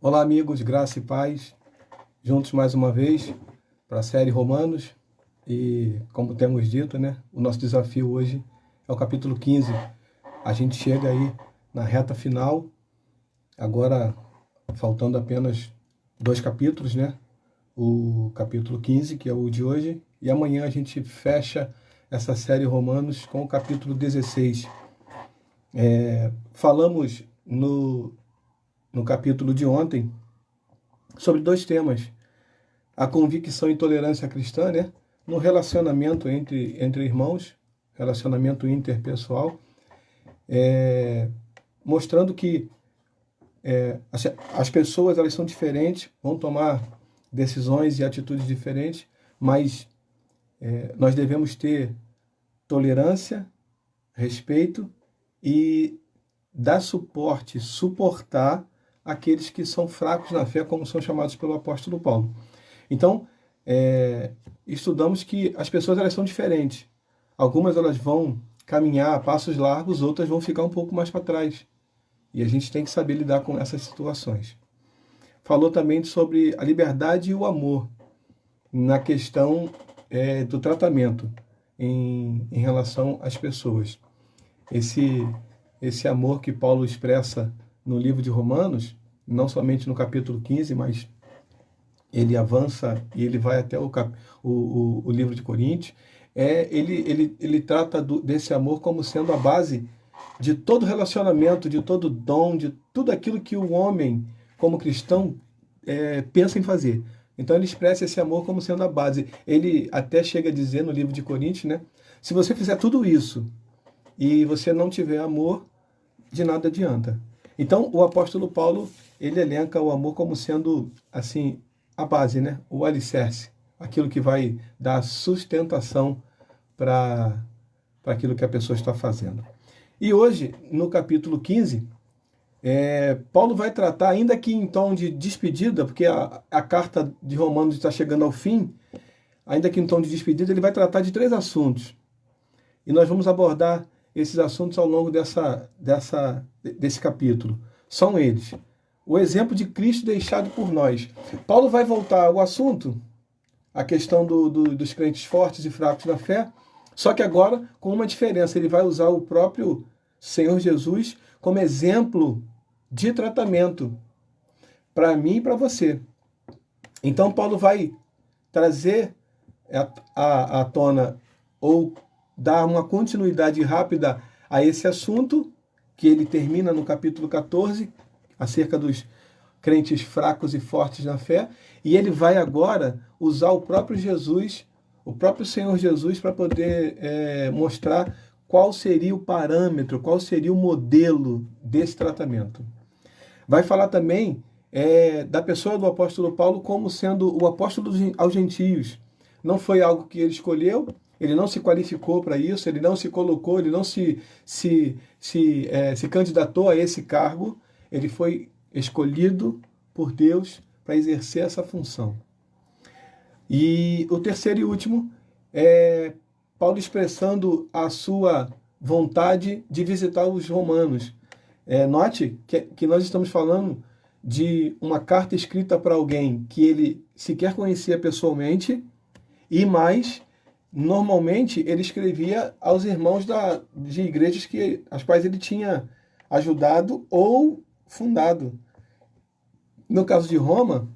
Olá, amigos, graça e paz, juntos mais uma vez para a série Romanos. E, como temos dito, né, o nosso desafio hoje é o capítulo 15. A gente chega aí na reta final, agora faltando apenas 2 capítulos, né? O capítulo 15, que é o de hoje, e amanhã a gente fecha essa série Romanos com o capítulo 16. Falamos no capítulo de ontem sobre 2 temas: a convicção e tolerância cristã, né? No relacionamento entre irmãos, relacionamento interpessoal, mostrando que as pessoas elas são diferentes, vão tomar decisões e atitudes diferentes, mas nós devemos ter tolerância, respeito e dar suporte, suportar aqueles que são fracos na fé, como são chamados pelo apóstolo Paulo. Então, estudamos que as pessoas elas são diferentes. Algumas elas vão caminhar a passos largos, outras vão ficar um pouco mais para trás. E a gente tem que saber lidar com essas situações. Falou também sobre a liberdade e o amor na questão do tratamento em relação às pessoas. Esse amor que Paulo expressa no livro de Romanos, não somente no capítulo 15, mas ele avança e ele vai até o livro de Coríntios, ele trata desse amor como sendo a base de todo relacionamento, de todo dom, de tudo aquilo que o homem, como cristão, pensa em fazer. Então ele expressa esse amor como sendo a base. Ele até chega a dizer no livro de Coríntios, né? Se você fizer tudo isso e você não tiver amor, de nada adianta. Então o apóstolo Paulo, ele elenca o amor como sendo, assim, a base, né? O alicerce, aquilo que vai dar sustentação para aquilo que a pessoa está fazendo. E hoje, no capítulo 15, Paulo vai tratar, ainda que em tom de despedida, porque a carta de Romanos está chegando ao fim, ainda que em tom de despedida, ele vai tratar de 3 assuntos. E nós vamos abordar esses assuntos ao longo desse capítulo. São eles: o exemplo de Cristo deixado por nós. Paulo vai voltar ao assunto, a questão dos crentes fortes e fracos na fé, só que agora com uma diferença. Ele vai usar o próprio Senhor Jesus como exemplo de tratamento para mim e para você. Então Paulo vai trazer à tona, ou dar uma continuidade rápida a esse assunto, que ele termina no capítulo 14, acerca dos crentes fracos e fortes na fé, e ele vai agora usar o próprio Jesus, o próprio Senhor Jesus, para poder mostrar qual seria o parâmetro, qual seria o modelo desse tratamento. Vai falar também da pessoa do apóstolo Paulo como sendo o apóstolo aos gentios. Não foi algo que ele escolheu, ele não se qualificou para isso, ele não se colocou, ele não se candidatou a esse cargo, ele foi escolhido por Deus para exercer essa função. E o terceiro e último é Paulo expressando a sua vontade de visitar os romanos. Note que nós estamos falando de uma carta escrita para alguém que ele sequer conhecia pessoalmente, e mais, normalmente ele escrevia aos irmãos de igrejas as quais ele tinha ajudado ou fundado. No caso de Roma,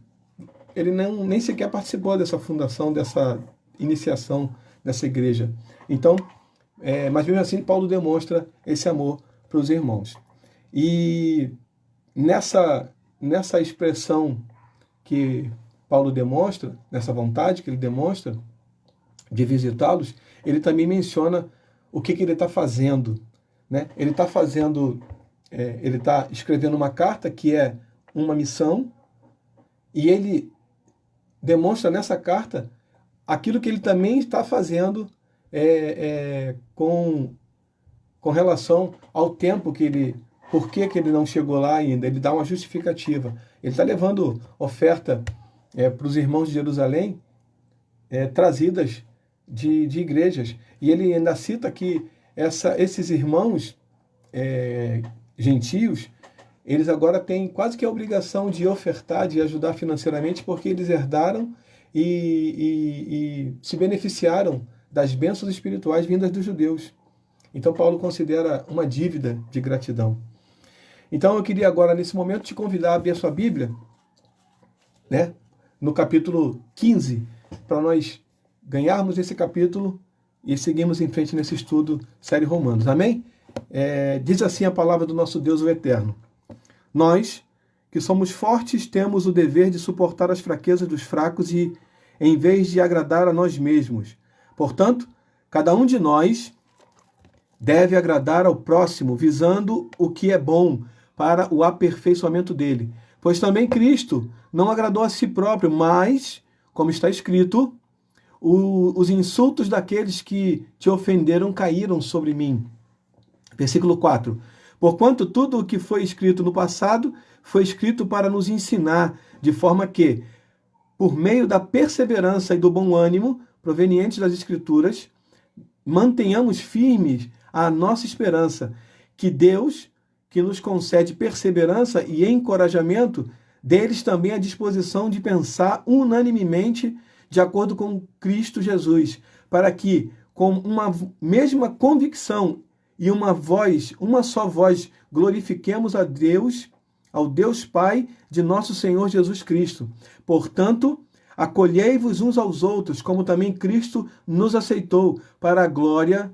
ele nem sequer participou dessa fundação, dessa iniciação dessa igreja. Então, mas mesmo assim, Paulo demonstra esse amor para os irmãos. E nessa expressão que Paulo demonstra, nessa vontade que ele demonstra de visitá-los, ele também menciona o que ele está fazendo, né? Ele está ele está escrevendo uma carta que é uma missão, e ele demonstra nessa carta aquilo que ele também está fazendo com relação ao tempo por que ele não chegou lá ainda. Ele dá uma justificativa. Ele está levando oferta para os irmãos de Jerusalém, trazidas de igrejas. E ele ainda cita que esses irmãos gentios, eles agora têm quase que a obrigação de ofertar, de ajudar financeiramente, porque eles herdaram e se beneficiaram das bênçãos espirituais vindas dos judeus. Então Paulo considera uma dívida de gratidão. Então eu queria agora, nesse momento, te convidar a abrir a sua Bíblia, né, no capítulo 15, para nós ganharmos esse capítulo e seguirmos em frente nesse estudo série Romanos. Amém? Diz assim a palavra do nosso Deus, o Eterno. Nós, que somos fortes, temos o dever de suportar as fraquezas dos fracos e, em vez de agradar a nós mesmos. Portanto, cada um de nós deve agradar ao próximo, visando o que é bom para o aperfeiçoamento dele. Pois também Cristo não agradou a si próprio, mas, como está escrito, os insultos daqueles que te ofenderam caíram sobre mim. Versículo 4. Porquanto tudo o que foi escrito no passado foi escrito para nos ensinar, de forma que, por meio da perseverança e do bom ânimo provenientes das Escrituras, mantenhamos firmes a nossa esperança, que Deus, que nos concede perseverança e encorajamento, deles também a disposição de pensar unanimemente de acordo com Cristo Jesus, para que, com uma mesma convicção e uma só voz, glorifiquemos a Deus, ao Deus Pai de nosso Senhor Jesus Cristo. Portanto, acolhei-vos uns aos outros, como também Cristo nos aceitou, para a glória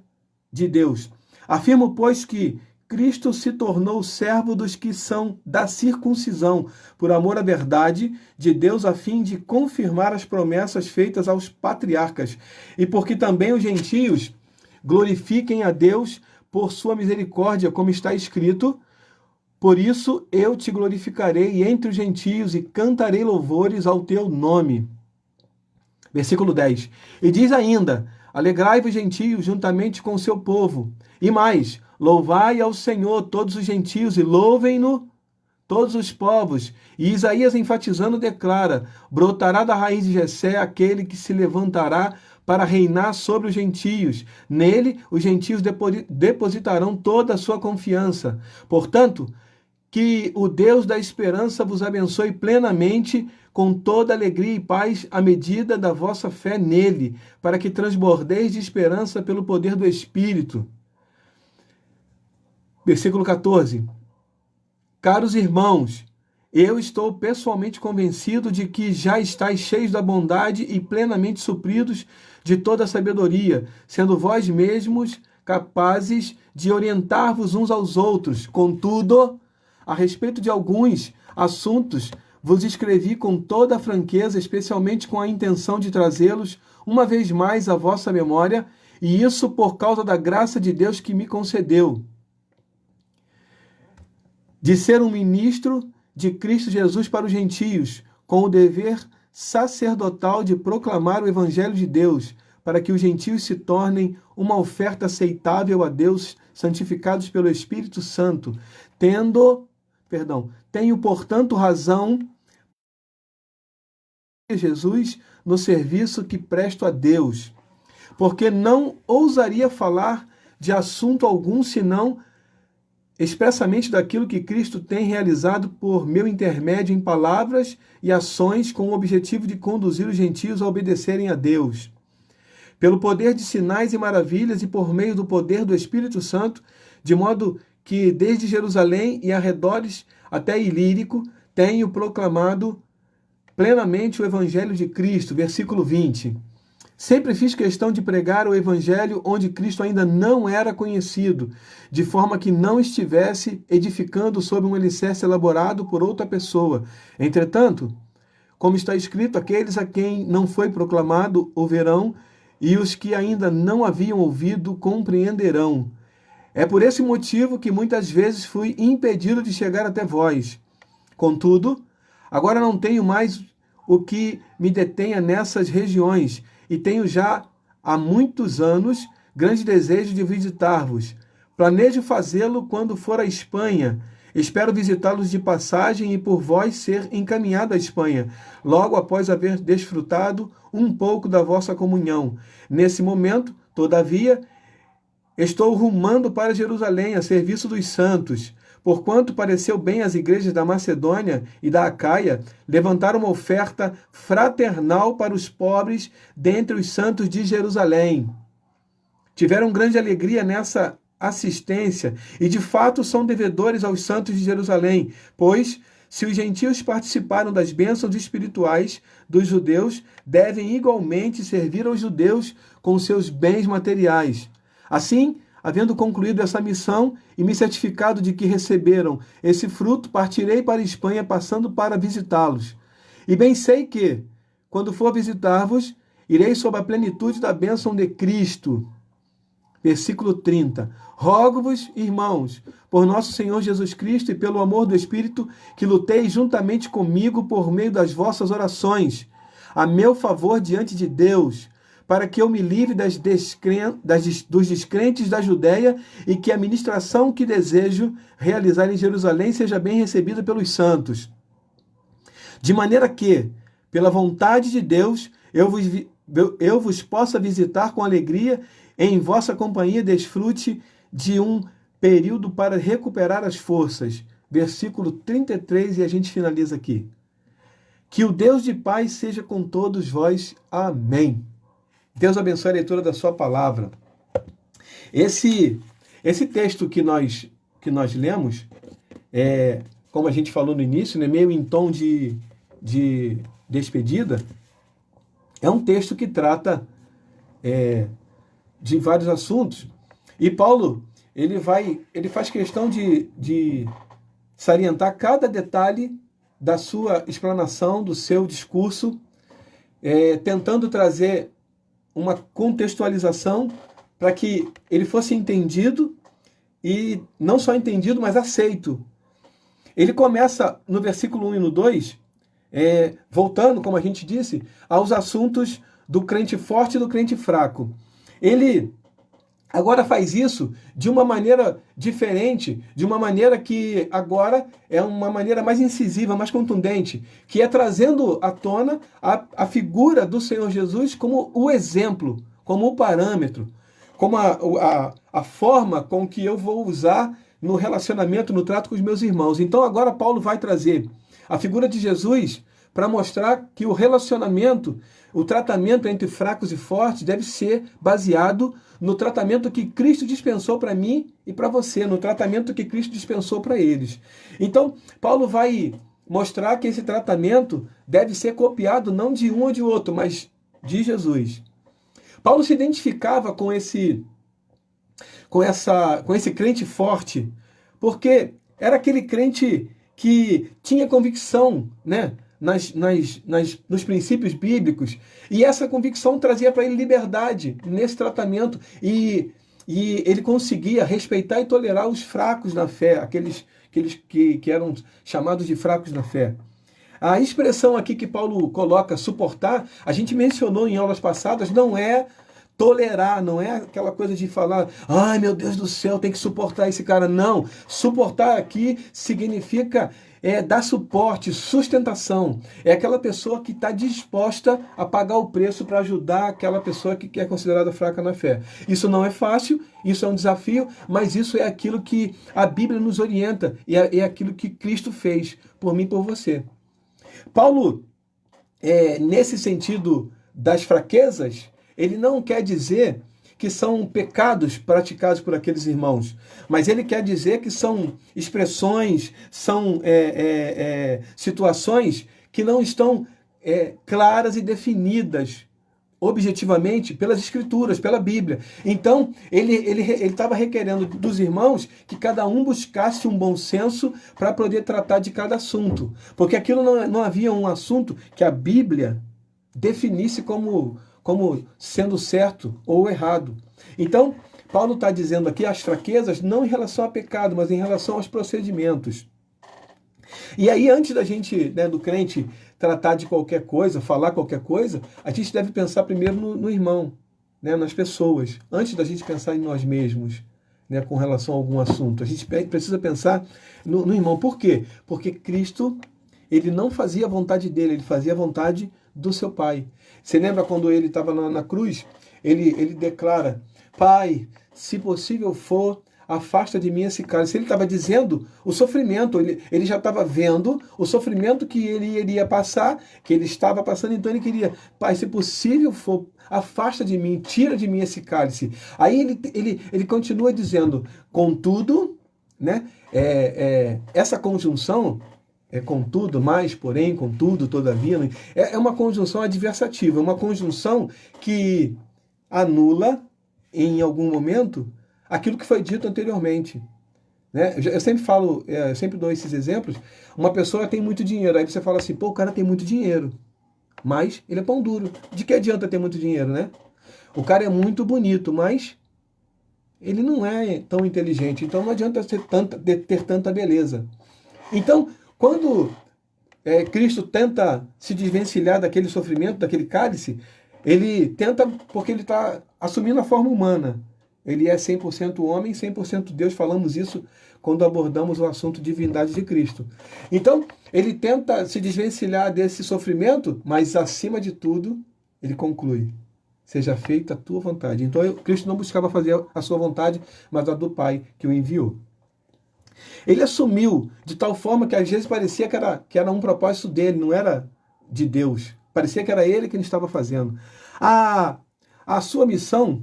de Deus. Afirmo, pois, que Cristo se tornou servo dos que são da circuncisão, por amor à verdade de Deus, a fim de confirmar as promessas feitas aos patriarcas, e porque também os gentios glorifiquem a Deus por sua misericórdia, como está escrito: por isso eu te glorificarei entre os gentios e cantarei louvores ao teu nome. Versículo 10. E diz ainda: alegrai-vos, gentios, juntamente com o seu povo. E mais, louvai ao Senhor todos os gentios e louvem-no todos os povos. E Isaías, enfatizando, declara: brotará da raiz de Jessé aquele que se levantará para reinar sobre os gentios. Nele, os gentios depositarão toda a sua confiança. Portanto, que o Deus da esperança vos abençoe plenamente com toda alegria e paz à medida da vossa fé nele, para que transbordeis de esperança pelo poder do Espírito. Versículo 14. Caros irmãos, eu estou pessoalmente convencido de que já estáis cheios da bondade e plenamente supridos de toda a sabedoria, sendo vós mesmos capazes de orientar-vos uns aos outros. Contudo, a respeito de alguns assuntos, vos escrevi com toda a franqueza, especialmente com a intenção de trazê-los uma vez mais à vossa memória, e isso por causa da graça de Deus que me concedeu, de ser um ministro de Cristo Jesus para os gentios, com o dever sacerdotal de proclamar o Evangelho de Deus, para que os gentios se tornem uma oferta aceitável a Deus, santificados pelo Espírito Santo. Tenho, portanto, razão de Jesus no serviço que presto a Deus, porque não ousaria falar de assunto algum, senão expressamente daquilo que Cristo tem realizado por meu intermédio em palavras e ações, com o objetivo de conduzir os gentios a obedecerem a Deus. Pelo poder de sinais e maravilhas e por meio do poder do Espírito Santo, de modo que desde Jerusalém e arredores até Ilírico tenho proclamado plenamente o Evangelho de Cristo. Versículo 20. Sempre fiz questão de pregar o Evangelho onde Cristo ainda não era conhecido, de forma que não estivesse edificando sobre um alicerce elaborado por outra pessoa. Entretanto, como está escrito, aqueles a quem não foi proclamado o verão, e os que ainda não haviam ouvido compreenderão. É por esse motivo que muitas vezes fui impedido de chegar até vós. Contudo, agora não tenho mais o que me detenha nessas regiões, e tenho já há muitos anos grande desejo de visitar-vos. Planejo fazê-lo quando for à Espanha. Espero visitá-los de passagem e por vós ser encaminhado à Espanha, logo após haver desfrutado um pouco da vossa comunhão. Nesse momento, todavia, estou rumando para Jerusalém, a serviço dos santos, porquanto pareceu bem às igrejas da Macedônia e da Acaia levantar uma oferta fraternal para os pobres dentre os santos de Jerusalém. Tiveram grande alegria nessa assistência e de fato são devedores aos santos de Jerusalém, pois se os gentios participaram das bênçãos espirituais dos judeus, devem igualmente servir aos judeus com seus bens materiais. Assim, havendo concluído essa missão e me certificado de que receberam esse fruto, partirei para a Espanha, passando para visitá-los. E bem sei que, quando for visitar-vos, irei sob a plenitude da bênção de Cristo. Versículo 30. Rogo-vos, irmãos, por nosso Senhor Jesus Cristo e pelo amor do Espírito, que luteis juntamente comigo por meio das vossas orações, a meu favor diante de Deus, para que eu me livre dos descrentes da Judéia e que a ministração que desejo realizar em Jerusalém seja bem recebida pelos santos. De maneira que, pela vontade de Deus, eu vos possa visitar com alegria, em vossa companhia desfrute de um período para recuperar as forças. Versículo 33, e a gente finaliza aqui. Que o Deus de paz seja com todos vós. Amém. Deus abençoe a leitura da sua palavra. Esse texto que nós lemos, como a gente falou no início, né, meio em tom de despedida, é um texto que trata de vários assuntos. E Paulo, ele faz questão de salientar cada detalhe da sua explanação, do seu discurso, tentando trazer uma contextualização para que ele fosse entendido, e não só entendido, mas aceito. Ele começa no versículo 1 e no 2, voltando, como a gente disse, aos assuntos do crente forte e do crente fraco. Ele agora faz isso de uma maneira diferente, de uma maneira que agora é uma maneira mais incisiva, mais contundente, que é trazendo à tona a figura do Senhor Jesus como o exemplo, como o parâmetro, como a forma com que eu vou usar no relacionamento, no trato com os meus irmãos. Então agora Paulo vai trazer a figura de Jesus para mostrar que o relacionamento, o tratamento entre fracos e fortes deve ser baseado no tratamento que Cristo dispensou para mim e para você, no tratamento que Cristo dispensou para eles. Então, Paulo vai mostrar que esse tratamento deve ser copiado não de um ou de outro, mas de Jesus. Paulo se identificava com esse crente forte, porque era aquele crente que tinha convicção, né, nos princípios bíblicos, e essa convicção trazia para ele liberdade nesse tratamento, e ele conseguia respeitar e tolerar os fracos na fé, aqueles que eram chamados de fracos na fé. A expressão aqui que Paulo coloca, suportar, a gente mencionou em aulas passadas, não é tolerar, não é aquela coisa de falar, ai meu Deus do céu, tem que suportar esse cara. Não, suportar aqui significa dar suporte, sustentação. É aquela pessoa que está disposta a pagar o preço para ajudar aquela pessoa que é considerada fraca na fé. Isso não é fácil, isso é um desafio, mas isso é aquilo que a Bíblia nos orienta, e é aquilo que Cristo fez por mim e por você. Paulo, nesse sentido das fraquezas, ele não quer dizer que são pecados praticados por aqueles irmãos, mas ele quer dizer que são expressões, são situações que não estão claras e definidas objetivamente pelas Escrituras, pela Bíblia. Então, ele estava requerendo dos irmãos que cada um buscasse um bom senso para poder tratar de cada assunto, porque aquilo não havia um assunto que a Bíblia definisse como sendo certo ou errado. Então, Paulo está dizendo aqui as fraquezas não em relação a pecado, mas em relação aos procedimentos. E aí, antes da gente, do crente, tratar de qualquer coisa, falar qualquer coisa, a gente deve pensar primeiro no irmão, nas pessoas, antes da gente pensar em nós mesmos, com relação a algum assunto. A gente precisa pensar no irmão. Por quê? Porque Cristo, ele não fazia a vontade dele, ele fazia a vontade do seu Pai. Você lembra quando ele estava na cruz? Ele declara, Pai, se possível for, afasta de mim esse cálice. Ele estava dizendo o sofrimento, ele já estava vendo o sofrimento que ele iria passar, que ele estava passando, então ele queria, Pai, se possível for, afasta de mim, tira de mim esse cálice. Aí ele continua dizendo, contudo, né, essa conjunção, contudo, mas, porém, contudo, todavia, é uma conjunção adversativa, é uma conjunção que anula, em algum momento, aquilo que foi dito anteriormente. Né? Eu sempre falo, eu sempre dou esses exemplos. Uma pessoa tem muito dinheiro, aí você fala assim, pô, o cara tem muito dinheiro, mas ele é pão duro. De que adianta ter muito dinheiro, né? O cara é muito bonito, mas ele não é tão inteligente, então não adianta ter tanta beleza. Então, quando Cristo tenta se desvencilhar daquele sofrimento, daquele cálice, ele tenta porque ele está assumindo a forma humana. Ele é 100% homem, 100% Deus. Falamos isso quando abordamos o assunto divindade de Cristo. Então, ele tenta se desvencilhar desse sofrimento, mas, acima de tudo, ele conclui, seja feita a tua vontade. Então, Cristo não buscava fazer a sua vontade, mas a do Pai que o enviou. Ele assumiu de tal forma que às vezes parecia que era um propósito dele, não era de Deus. Parecia que era ele que ele estava fazendo. A sua missão,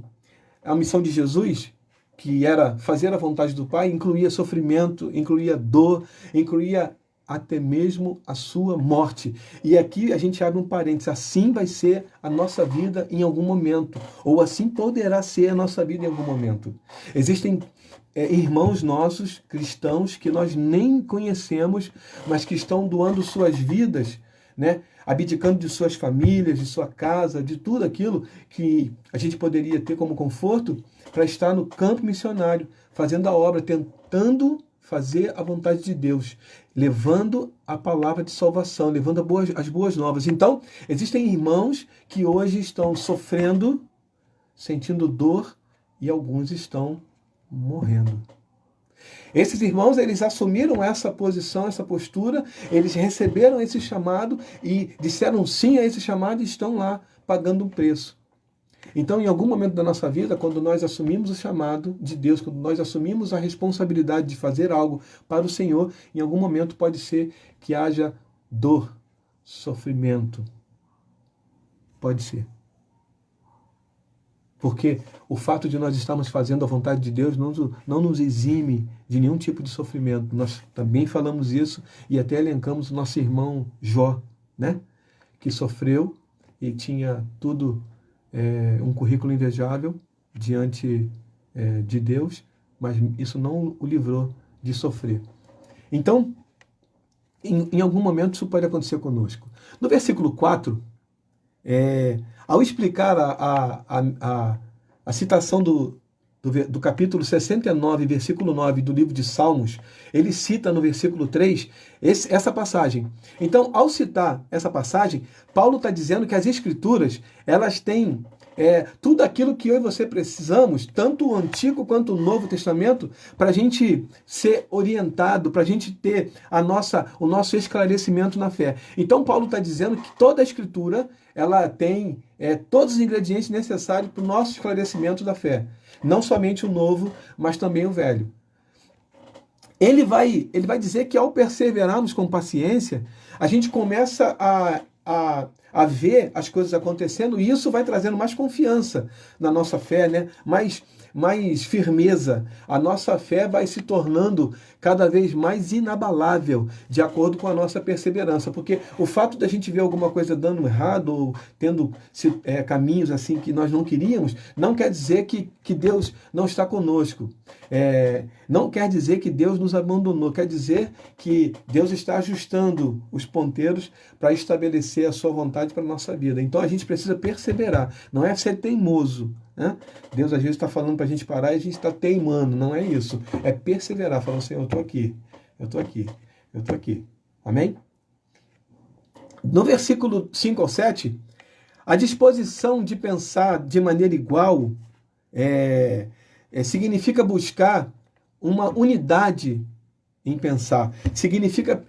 a missão de Jesus, que era fazer a vontade do Pai, incluía sofrimento, incluía dor, incluía até mesmo a sua morte. E aqui a gente abre um parênteses, assim vai ser a nossa vida em algum momento, ou assim poderá ser a nossa vida em algum momento. Existem irmãos nossos, cristãos, que nós nem conhecemos, mas que estão doando suas vidas, né? Abdicando de suas famílias, de sua casa, de tudo aquilo que a gente poderia ter como conforto para estar no campo missionário, fazendo a obra, tentando fazer a vontade de Deus, levando a palavra de salvação, levando as boas novas. Então, existem irmãos que hoje estão sofrendo, sentindo dor, e alguns estão morrendo. Esses irmãos, eles assumiram essa posição, essa postura, eles receberam esse chamado e disseram sim a esse chamado e estão lá pagando um preço. Então, em algum momento da nossa vida, quando nós assumimos o chamado de Deus, quando nós assumimos a responsabilidade de fazer algo para o Senhor, em algum momento pode ser que haja dor, sofrimento. Pode ser. Porque o fato de nós estarmos fazendo a vontade de Deus não nos exime de nenhum tipo de sofrimento. Nós também falamos isso e até elencamos o nosso irmão Jó, né? Que sofreu e tinha tudo, um currículo invejável diante de Deus, mas isso não o livrou de sofrer. Então, em algum momento isso pode acontecer conosco. No versículo 4, ao explicar a citação do capítulo 69, versículo 9 do livro de Salmos, ele cita no versículo 3 essa passagem. Então, ao citar essa passagem, Paulo está dizendo que as Escrituras, elas têm tudo aquilo que eu e você precisamos, tanto o Antigo quanto o Novo Testamento, para a gente ser orientado, para a gente ter o nosso esclarecimento na fé. Então, Paulo está dizendo que toda a Escritura, ela tem todos os ingredientes necessários para o nosso esclarecimento da fé. Não somente o Novo, mas também o Velho. Ele vai dizer que ao perseverarmos com paciência, a gente começa a ver as coisas acontecendo, e isso vai trazendo mais confiança na nossa fé, né? mais firmeza. A nossa fé vai se tornando cada vez mais inabalável, de acordo com a nossa perseverança. Porque o fato da gente ver alguma coisa dando errado, ou tendo caminhos assim que nós não queríamos, não quer dizer que Deus não está conosco. Não quer dizer que Deus nos abandonou, quer dizer que Deus está ajustando os ponteiros para estabelecer a sua vontade para a nossa vida. Então a gente precisa perseverar, não é ser teimoso. Né? Deus às vezes está falando para a gente parar e a gente está teimando, não é isso. É perseverar, falando, Senhor, eu estou aqui, eu estou aqui, eu estou aqui. Amém? No versículo 5 ao 7, a disposição de pensar de maneira igual significa buscar uma unidade em pensar. Significa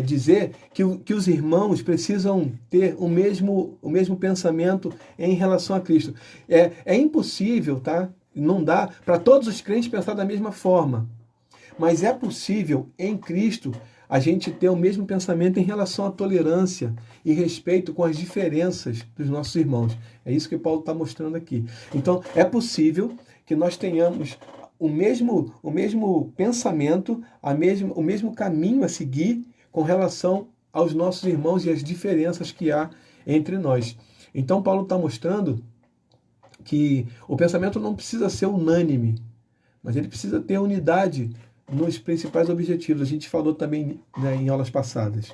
dizer que os irmãos precisam ter o mesmo pensamento em relação a Cristo. É impossível, tá? não dá para todos os crentes pensar da mesma forma. Mas é possível, em Cristo, a gente ter o mesmo pensamento em relação à tolerância e respeito com as diferenças dos nossos irmãos. É isso que Paulo está mostrando aqui. Então, é possível que nós tenhamos o mesmo pensamento, o mesmo caminho a seguir com relação aos nossos irmãos e as diferenças que há entre nós. Então, Paulo está mostrando que o pensamento não precisa ser unânime, mas ele precisa ter unidade nos principais objetivos. A gente falou também, né, em aulas passadas.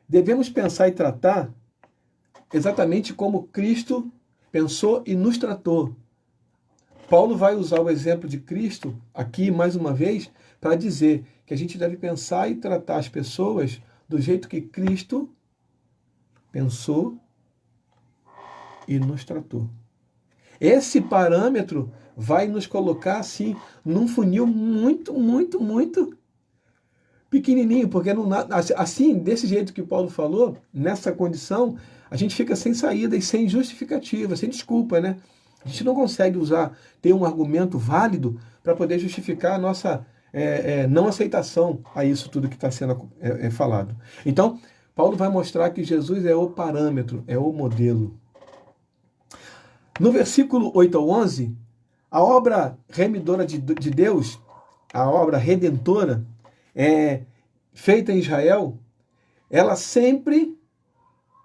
Devemos pensar e tratar exatamente como Cristo pensou e nos tratou. Paulo vai usar o exemplo de Cristo aqui, mais uma vez, para dizer que a gente deve pensar e tratar as pessoas do jeito que Cristo pensou e nos tratou. Esse parâmetro vai nos colocar assim num funil muito, muito, muito pequenininho, porque não, assim, desse jeito que Paulo falou, nessa condição, a gente fica sem saída e sem justificativa, sem desculpa, né? A gente não consegue ter um argumento válido para poder justificar a nossa não aceitação a isso tudo que está sendo falado. Então, Paulo vai mostrar que Jesus é o parâmetro, é o modelo. No versículo 8 ao 11, a obra remidora de Deus, a obra redentora, feita em Israel, ela sempre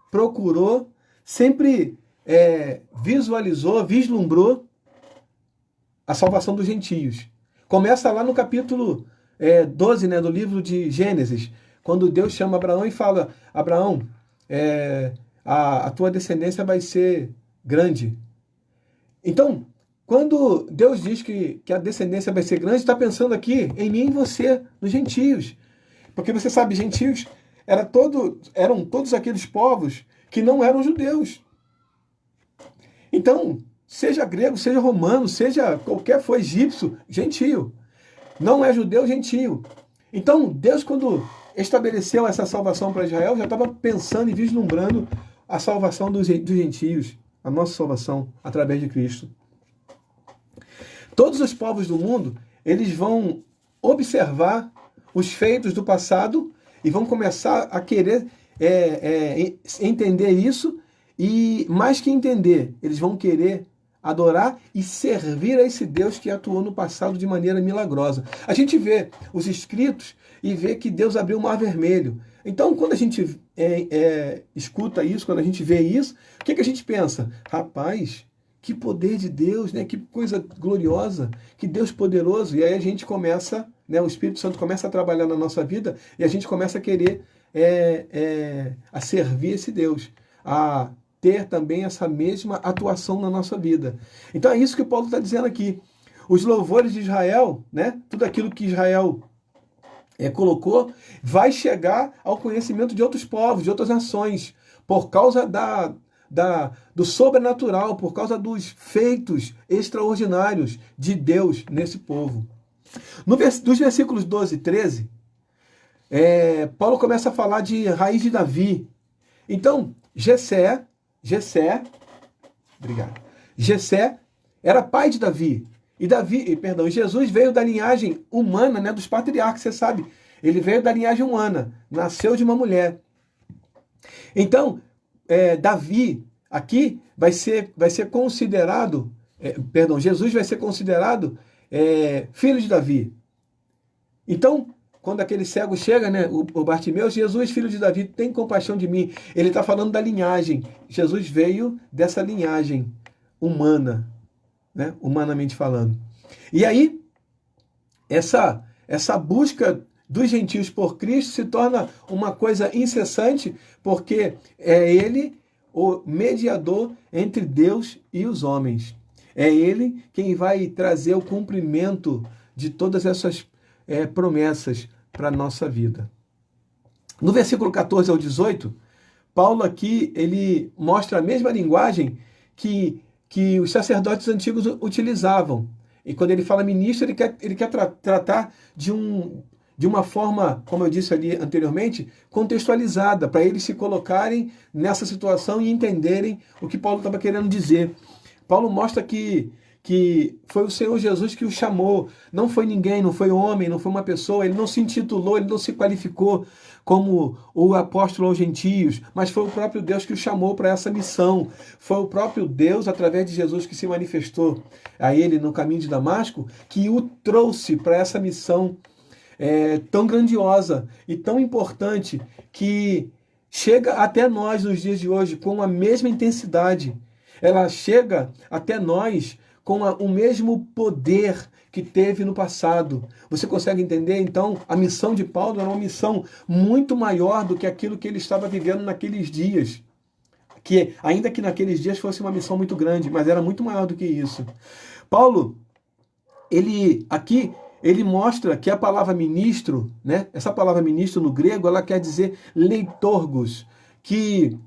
procurou, sempre visualizou, vislumbrou a salvação dos gentios. Começa lá no capítulo 12, né, do livro de Gênesis, quando Deus chama Abraão e fala: Abraão, a tua descendência vai ser grande. Então, quando Deus diz que a descendência vai ser grande, está pensando aqui em mim e em você, nos gentios. Porque você sabe, gentios eram todos aqueles povos que não eram judeus. Então, seja grego, seja romano, seja qualquer for egípcio, gentio. Não é judeu, gentio. Então, Deus, quando estabeleceu essa salvação para Israel, já estava pensando e vislumbrando a salvação dos gentios, a nossa salvação através de Cristo. Todos os povos do mundo, eles vão observar os feitos do passado e vão começar a querer entender isso, e mais que entender, eles vão querer adorar e servir a esse Deus que atuou no passado de maneira milagrosa. A gente vê os escritos e vê que Deus abriu o Mar Vermelho. Então, quando a gente escuta isso, quando a gente vê isso, o que a gente pensa? Rapaz, que poder de Deus, né? Que coisa gloriosa, que Deus poderoso. E aí a gente começa, né? O Espírito Santo começa a trabalhar na nossa vida e a gente começa a querer a servir esse Deus, a ter também essa mesma atuação na nossa vida. Então é isso que Paulo está dizendo aqui. Os louvores de Israel, né? Tudo aquilo que Israel colocou, vai chegar ao conhecimento de outros povos, de outras nações, por causa do sobrenatural, por causa dos feitos extraordinários de Deus nesse povo. Dos versículos 12 e 13, Paulo começa a falar de raiz de Davi. Então, Jessé era pai de Davi. E Jesus veio da linhagem humana, né, dos patriarcas, você sabe. Ele veio da linhagem humana, nasceu de uma mulher. Então, Davi aqui vai ser considerado, Jesus vai ser considerado filho de Davi. Então, quando aquele cego chega, né, o Bartimeu, Jesus, filho de Davi, tem compaixão de mim. Ele está falando da linhagem. Jesus veio dessa linhagem humana, né, humanamente falando. E aí, essa busca dos gentios por Cristo se torna uma coisa incessante, porque é Ele o mediador entre Deus e os homens. É Ele quem vai trazer o cumprimento de todas essas promessas para a nossa vida. No versículo 14 ao 18, Paulo aqui ele mostra a mesma linguagem que os sacerdotes antigos utilizavam. E quando ele fala ministro, ele quer tratar de uma forma, como eu disse ali anteriormente, contextualizada, para eles se colocarem nessa situação e entenderem o que Paulo estava querendo dizer. Paulo mostra que foi o Senhor Jesus que o chamou. Não foi ninguém, não foi homem, não foi uma pessoa. Ele não se intitulou, ele não se qualificou como o apóstolo aos gentios, mas foi o próprio Deus que o chamou para essa missão. Foi o próprio Deus, através de Jesus, que se manifestou a ele no caminho de Damasco, que o trouxe para essa missão tão grandiosa e tão importante, que chega até nós nos dias de hoje com a mesma intensidade. Ela chega até nós com o mesmo poder que teve no passado. Você consegue entender? Então, a missão de Paulo era uma missão muito maior do que aquilo que ele estava vivendo naqueles dias. Que, ainda que naqueles dias fosse uma missão muito grande, mas era muito maior do que isso. Paulo, ele mostra que a palavra ministro, né? Essa palavra ministro no grego, ela quer dizer leitorgos, que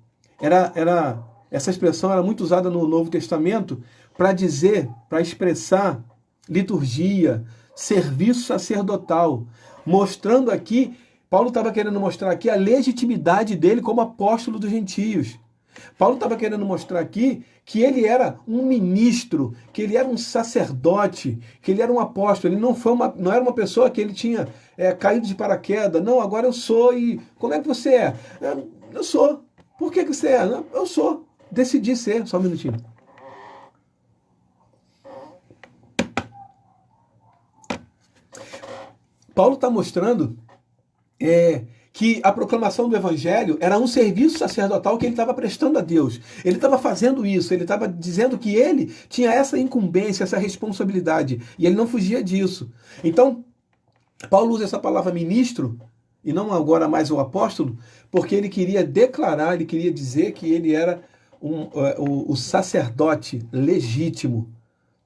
essa expressão era muito usada no Novo Testamento para dizer, para expressar liturgia, serviço sacerdotal, mostrando aqui, Paulo estava querendo mostrar aqui a legitimidade dele como apóstolo dos gentios. Paulo estava querendo mostrar aqui que ele era um ministro, que ele era um sacerdote, que ele era um apóstolo. Ele não era uma pessoa que ele tinha caído de paraquedas. Não, agora eu sou. E como é que você é? Eu sou. Por que você é? Eu sou. Decidi ser. Só um minutinho. Paulo está mostrando que a proclamação do evangelho era um serviço sacerdotal que ele estava prestando a Deus. Ele estava fazendo isso, ele estava dizendo que ele tinha essa incumbência, essa responsabilidade, e ele não fugia disso. Então, Paulo usa essa palavra ministro, e não agora mais o apóstolo, porque ele queria declarar, ele queria dizer que ele era o sacerdote legítimo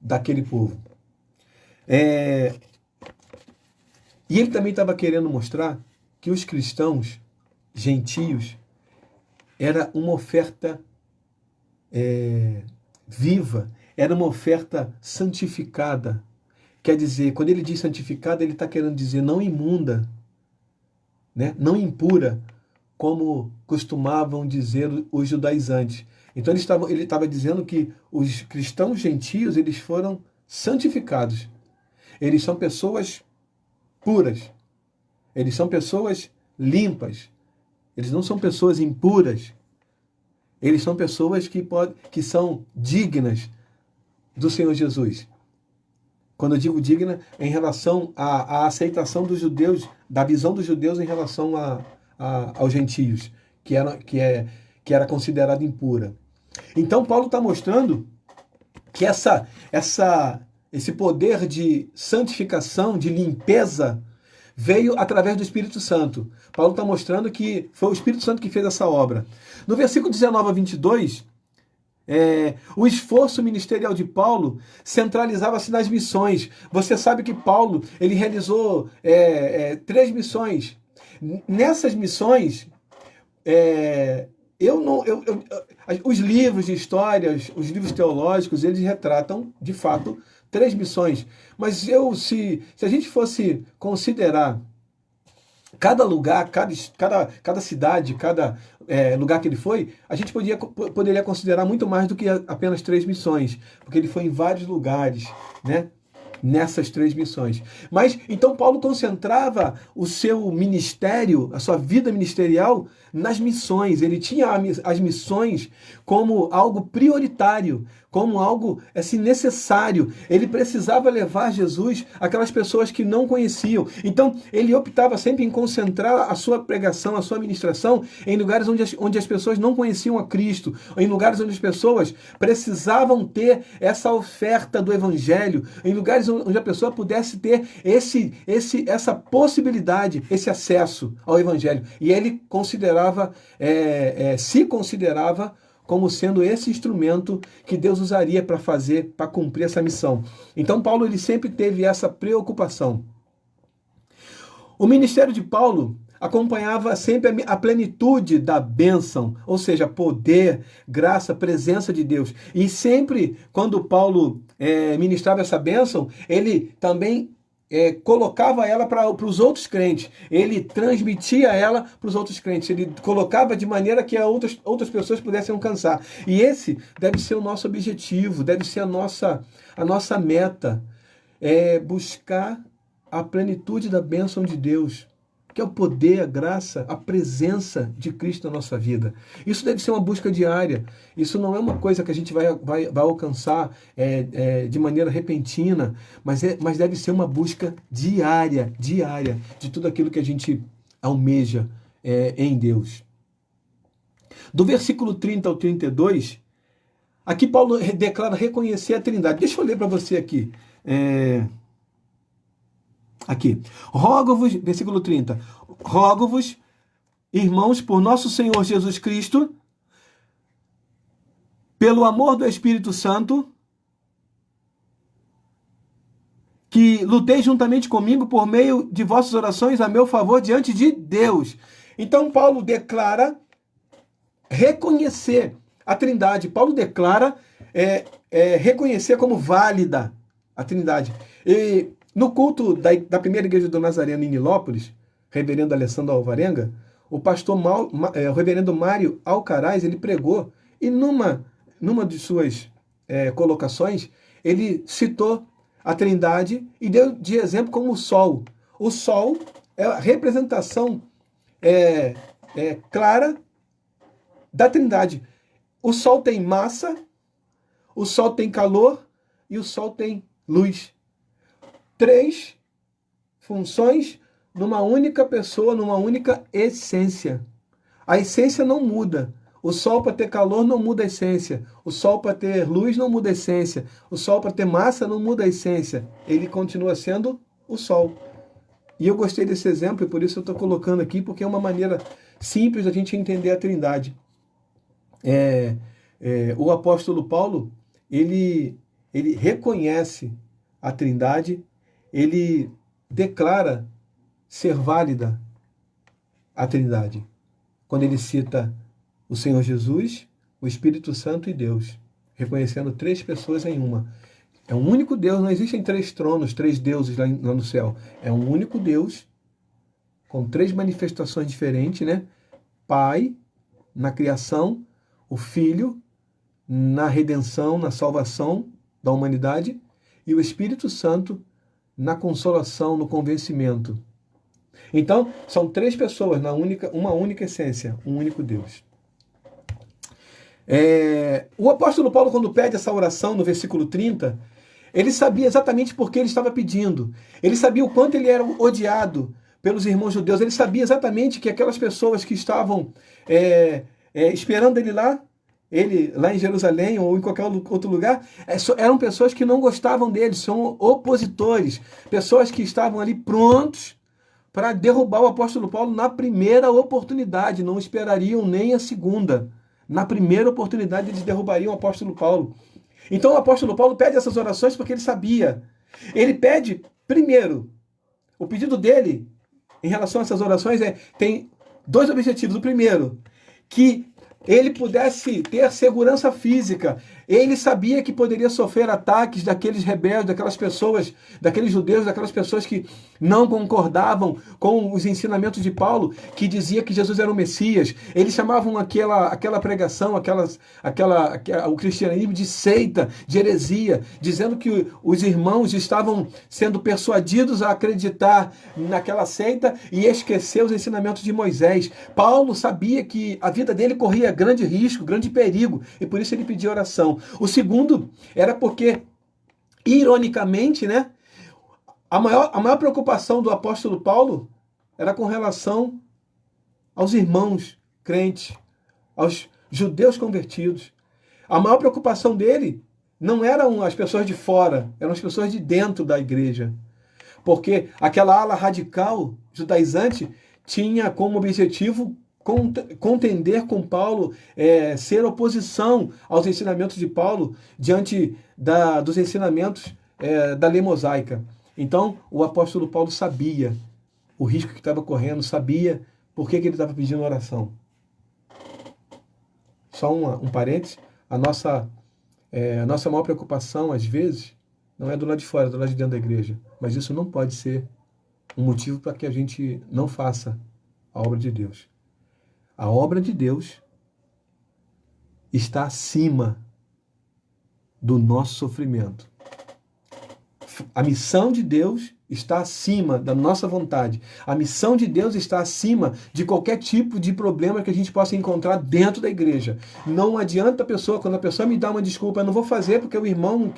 daquele povo. E ele também estava querendo mostrar que os cristãos gentios era uma oferta viva, era uma oferta santificada. Quer dizer, quando ele diz santificada, ele está querendo dizer não imunda, né? Não impura, como costumavam dizer os judaizantes. Então ele estava dizendo que os cristãos gentios, eles foram santificados. Eles são pessoas puras. Eles são pessoas limpas. Eles não são pessoas impuras. Eles são pessoas que são dignas do Senhor Jesus. Quando eu digo digna, é em relação à aceitação dos judeus, da visão dos judeus em relação aos gentios, que era considerada impura. Então Paulo está mostrando que esse poder de santificação, de limpeza, veio através do Espírito Santo. Paulo está mostrando que foi o Espírito Santo que fez essa obra. No versículo 19 a 22, o esforço ministerial de Paulo centralizava-se nas missões. Você sabe que Paulo ele realizou 3 missões. Nessas missões, os livros de histórias, os livros teológicos, eles retratam, de fato, 3 missões. Mas se a gente fosse considerar cada lugar, cada cidade, cada lugar que ele foi, a gente poderia considerar muito mais do que apenas 3 missões, porque ele foi em vários lugares, né? Nessas 3 missões. Mas, então, Paulo concentrava o seu ministério, a sua vida ministerial, nas missões. Ele tinha as missões como algo prioritário, como algo assim, necessário. Ele precisava levar Jesus àquelas pessoas que não conheciam. Então, ele optava sempre em concentrar a sua pregação, a sua ministração em lugares onde as pessoas não conheciam a Cristo, em lugares onde as pessoas precisavam ter essa oferta do Evangelho, em lugares onde a pessoa pudesse ter essa possibilidade, esse acesso ao Evangelho. E ele se considerava como sendo esse instrumento que Deus usaria para cumprir essa missão. Então Paulo ele sempre teve essa preocupação. O ministério de Paulo acompanhava sempre a plenitude da bênção, ou seja, poder, graça, presença de Deus. E sempre, quando Paulo ministrava essa bênção, ele também colocava ela para os outros crentes, ele transmitia ela para os outros crentes, ele colocava de maneira que outras pessoas pudessem alcançar. E esse deve ser o nosso objetivo, deve ser a nossa meta, buscar a plenitude da bênção de Deus, que é o poder, a graça, a presença de Cristo na nossa vida. Isso deve ser uma busca diária. Isso não é uma coisa que a gente vai alcançar de maneira repentina, mas deve ser uma busca diária, de tudo aquilo que a gente almeja em Deus. Do versículo 30 ao 32, aqui Paulo declara reconhecer a Trindade. Deixa eu ler para você aqui. Aqui, rogo-vos, versículo 30, rogo-vos, irmãos, por nosso Senhor Jesus Cristo, pelo amor do Espírito Santo, que luteis juntamente comigo por meio de vossas orações a meu favor diante de Deus. Então Paulo declara reconhecer a Trindade. Paulo declara reconhecer como válida a Trindade. E no culto da primeira igreja do Nazareno em Nilópolis, reverendo Alessandro Alvarenga, o pastor o reverendo Mário Alcaraz, ele pregou, e numa de suas colocações, ele citou a Trindade e deu de exemplo como o Sol. O Sol é a representação clara da Trindade. O Sol tem massa, o Sol tem calor e o Sol tem luz. 3 funções numa única pessoa, numa única essência. A essência não muda. O Sol, para ter calor, não muda a essência. O Sol, para ter luz, não muda a essência. O Sol, para ter massa, não muda a essência. Ele continua sendo o Sol. E eu gostei desse exemplo e por isso eu estou colocando aqui, porque é uma maneira simples da gente entender a Trindade. O apóstolo Paulo, ele reconhece a Trindade, ele declara ser válida a Trindade, quando ele cita o Senhor Jesus, o Espírito Santo e Deus, reconhecendo 3 pessoas em uma. É um único Deus, não existem 3 tronos, 3 deuses lá no céu. É um único Deus, com 3 manifestações diferentes, né? Pai, na criação, o Filho, na redenção, na salvação da humanidade, e o Espírito Santo, na consolação, no convencimento. Então, são 3 pessoas, uma única essência, um único Deus. O apóstolo Paulo, quando pede essa oração no versículo 30, ele sabia exatamente por que ele estava pedindo. Ele sabia o quanto ele era odiado pelos irmãos judeus. Ele sabia exatamente que aquelas pessoas que estavam esperando ele lá em Jerusalém ou em qualquer outro lugar, eram pessoas que não gostavam dele, são opositores, pessoas que estavam ali prontos para derrubar o apóstolo Paulo na primeira oportunidade, não esperariam nem a segunda. Na primeira oportunidade eles derrubariam o apóstolo Paulo. Então o apóstolo Paulo pede essas orações porque ele sabia. Ele pede, primeiro, o pedido dele em relação a essas orações tem 2 objetivos. O primeiro, que ele pudesse ter segurança física. Ele sabia que poderia sofrer ataques daqueles rebeldes, daquelas pessoas, daqueles judeus, daquelas pessoas que não concordavam com os ensinamentos de Paulo, que dizia que Jesus era o Messias. Eles chamavam aquela pregação, o cristianismo de seita, de heresia, dizendo que os irmãos estavam sendo persuadidos a acreditar naquela seita e esquecer os ensinamentos de Moisés. Paulo sabia que a vida dele corria grande risco, grande perigo, e por isso ele pedia oração. O segundo era porque, ironicamente, né, a maior preocupação do apóstolo Paulo era com relação aos irmãos crentes, aos judeus convertidos. A maior preocupação dele não eram as pessoas de fora, eram as pessoas de dentro da igreja. Porque aquela ala radical judaizante tinha como objetivo contender com Paulo, ser oposição aos ensinamentos de Paulo diante dos ensinamentos da lei mosaica. Então, o apóstolo Paulo sabia o risco que estava correndo, sabia por que ele estava pedindo oração. Só um parênteses, a nossa maior preocupação, às vezes, Não é do lado de fora, é do lado de dentro da igreja. Mas isso não pode ser um motivo para que a gente não faça a obra de Deus. A obra de Deus está acima do nosso sofrimento. A missão de Deus está acima da nossa vontade. A missão de Deus está acima de qualquer tipo de problema que a gente possa encontrar dentro da igreja. Não adianta a pessoa, quando a pessoa me dá uma desculpa, eu não vou fazer porque o irmão...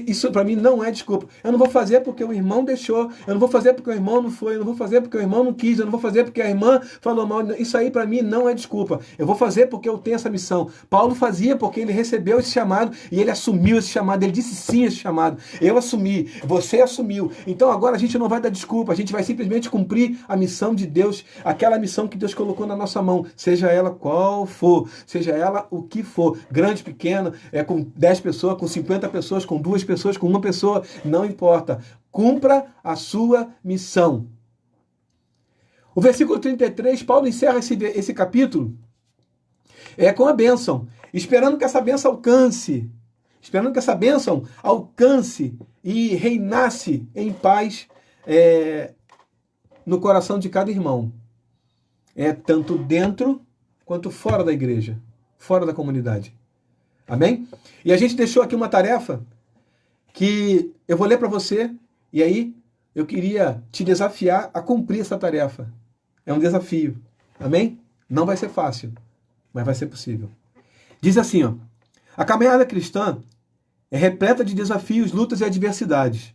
Isso para mim não é desculpa. Eu não vou fazer porque o irmão deixou, eu não vou fazer porque o irmão não foi, eu não vou fazer porque o irmão não quis, eu não vou fazer porque a irmã falou mal. Isso aí para mim não é desculpa. Eu vou fazer porque eu tenho essa missão. Paulo fazia porque ele recebeu esse chamado e ele assumiu esse chamado, ele disse sim a esse chamado. Eu assumi, você assumiu. Então agora a gente não vai dar desculpa, a gente vai simplesmente cumprir a missão de Deus, aquela missão que Deus colocou na nossa mão, seja ela qual for, seja ela o que for, grande, pequena, com 10 pessoas, com 50 pessoas, com 2 pessoas, com 1 pessoa, não importa. Cumpra a sua missão. O versículo 33, Paulo encerra esse capítulo com a bênção, esperando que essa bênção alcance e reinasse em paz no coração de cada irmão. Tanto dentro quanto fora da igreja, fora da comunidade. Amém? E a gente deixou aqui uma tarefa que eu vou ler para você, e aí eu queria te desafiar a cumprir essa tarefa. É um desafio. Amém? Não vai ser fácil, mas vai ser possível. Diz assim, ó: a caminhada cristã é repleta de desafios, lutas e adversidades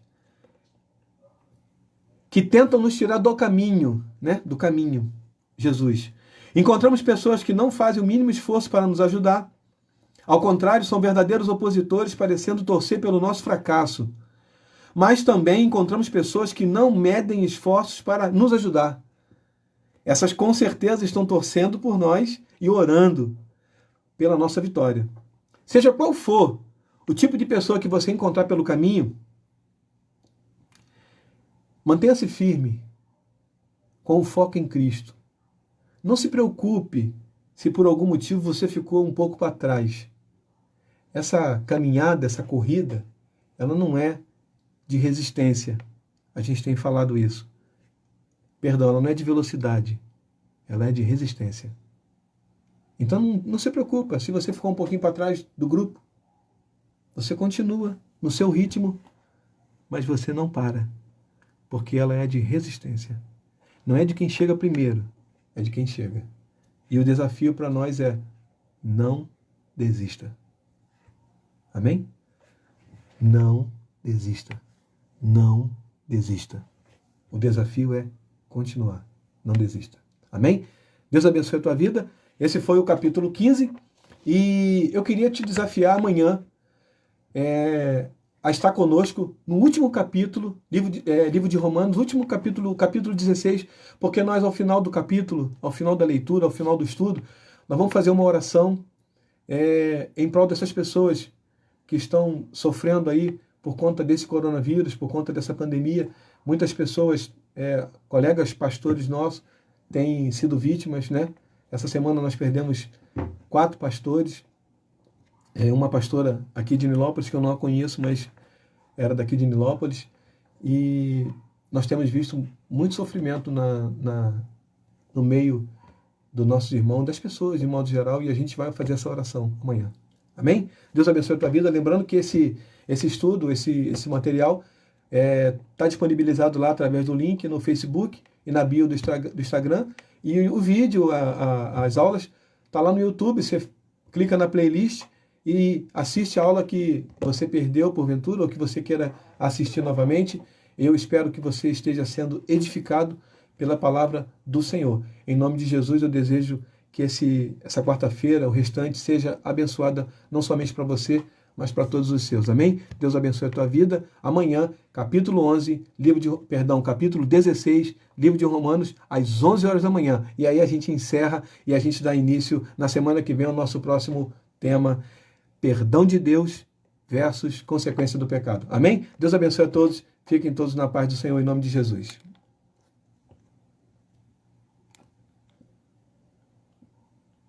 que tentam nos tirar do caminho, do caminho, Jesus. Encontramos pessoas que não fazem o mínimo esforço para nos ajudar. Ao contrário, são verdadeiros opositores, parecendo torcer pelo nosso fracasso. Mas também encontramos pessoas que não medem esforços para nos ajudar. Essas com certeza estão torcendo por nós e orando pela nossa vitória. Seja qual for o tipo de pessoa que você encontrar pelo caminho, mantenha-se firme com o foco em Cristo. Não se preocupe se por algum motivo você ficou um pouco para trás. Essa caminhada, essa corrida, ela não é de resistência. A gente tem falado isso. Perdão, ela não é de velocidade. Ela é de resistência. Então não se preocupa se você ficou um pouquinho para trás do grupo. Você continua no seu ritmo, mas você não para, porque ela é de resistência. Não é de quem chega primeiro, é de quem chega. E o desafio para nós é: não desista. Amém? Não desista. Não desista. O desafio é continuar. Não desista. Amém? Deus abençoe a tua vida. Esse foi o capítulo 15. E eu queria te desafiar amanhã a estar conosco no último capítulo, livro de Romanos, último capítulo 16, porque nós, ao final do capítulo, ao final da leitura, ao final do estudo, nós vamos fazer uma oração em prol dessas pessoas que estão sofrendo aí por conta desse coronavírus, por conta dessa pandemia. Muitas pessoas, colegas pastores nossos, têm sido vítimas, né? Essa semana nós perdemos 4 pastores, uma pastora aqui de Nilópolis, que eu não a conheço, mas era daqui de Nilópolis, e nós temos visto muito sofrimento no meio dos nossos irmãos, das pessoas de modo geral, e a gente vai fazer essa oração amanhã. Amém? Deus abençoe a tua vida. Lembrando que esse estudo, esse material está disponibilizado lá através do link no Facebook e na bio do Instagram, e o vídeo, as aulas, está lá no YouTube. Você clica na playlist e assiste a aula que você perdeu porventura ou que você queira assistir novamente. Eu espero que você esteja sendo edificado pela palavra do Senhor. Em nome de Jesus, eu desejo que essa quarta-feira, o restante, seja abençoada não somente para você, mas para todos os seus. Amém? Deus abençoe a tua vida. Amanhã, capítulo 16, livro de Romanos, às 11 horas da manhã. E aí a gente encerra e a gente dá início na semana que vem ao nosso próximo tema: perdão de Deus versus consequência do pecado. Amém? Deus abençoe a todos. Fiquem todos na paz do Senhor, em nome de Jesus.